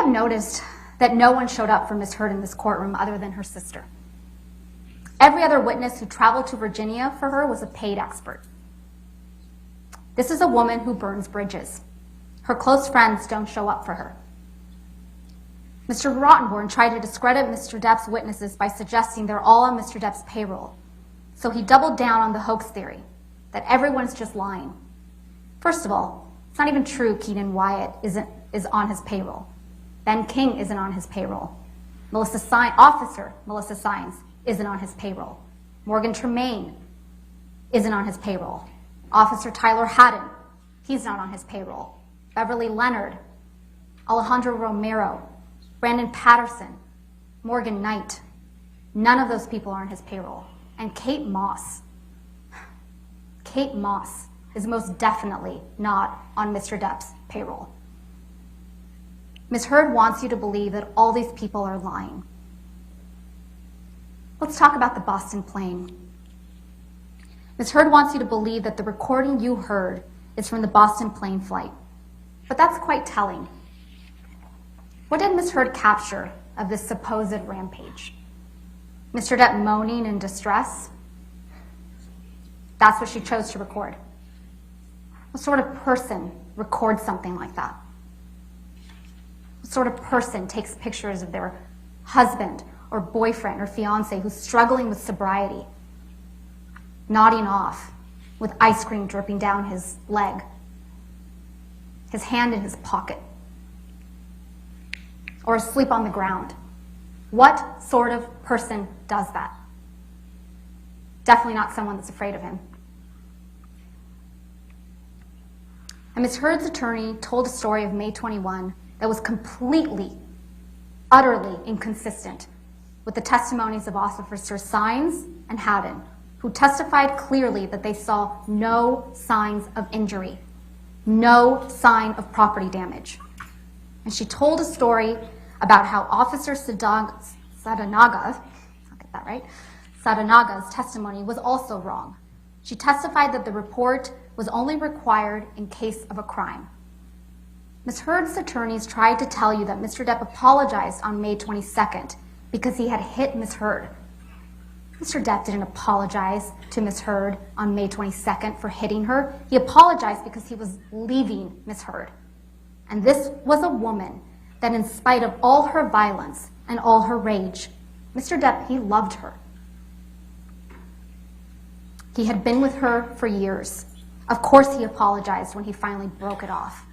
have noticed that no one showed up for Ms. Heard in this courtroom other than her sister. Every other witness who traveled to Virginia for her was a paid expert. This is a woman who burns bridges. Her close friends don't show up for her. Mr. Rottenborn tried to discredit Mr. Depp's witnesses by suggesting they're all on Mr. Depp's payroll. So he doubled down on the hoax theory, that everyone's just lying. First of all, it's not even true Keenan Wyatt is on his payroll. Ben King isn't on his payroll. Officer Melissa Sines isn't on his payroll. Morgan Tremaine isn't on his payroll. Officer Tyler Haddon, he's not on his payroll. Beverly Leonard, Alejandro Romero, Brandon Patterson, Morgan Knight, none of those people are on his payroll. And Kate Moss is most definitely not on Mr. Depp's payroll. Ms. Heard wants you to believe that all these people are lying. Let's talk about the Boston plane. Ms. Heard wants you to believe that the recording you heard is from the Boston plane flight. But that's quite telling. What did Ms. Heard capture of this supposed rampage? Mr. Depp moaning in distress? That's what she chose to record. What sort of person records something like that? What sort of person takes pictures of their husband or boyfriend or fiance who's struggling with sobriety, nodding off with ice cream dripping down his leg, his hand in his pocket, or asleep on the ground? What sort of person does that? Definitely not someone that's afraid of him. And Ms. Heard's attorney told a story of May 21 that was completely, utterly inconsistent with the testimonies of Officers Sines and Haddon, who testified clearly that they saw no signs of injury, no sign of property damage. And she told a story about how Officer Sadanaga's testimony was also wrong. She testified that the report was only required in case of a crime. Ms. Heard's attorneys tried to tell you that Mr. Depp apologized on May 22nd because he had hit Ms. Heard. Mr. Depp didn't apologize to Ms. Heard on May 22nd for hitting her. He apologized because he was leaving Ms. Heard. And this was a woman that, in spite of all her violence and all her rage, Mr. Depp, he loved her. He had been with her for years. Of course he apologized when he finally broke it off.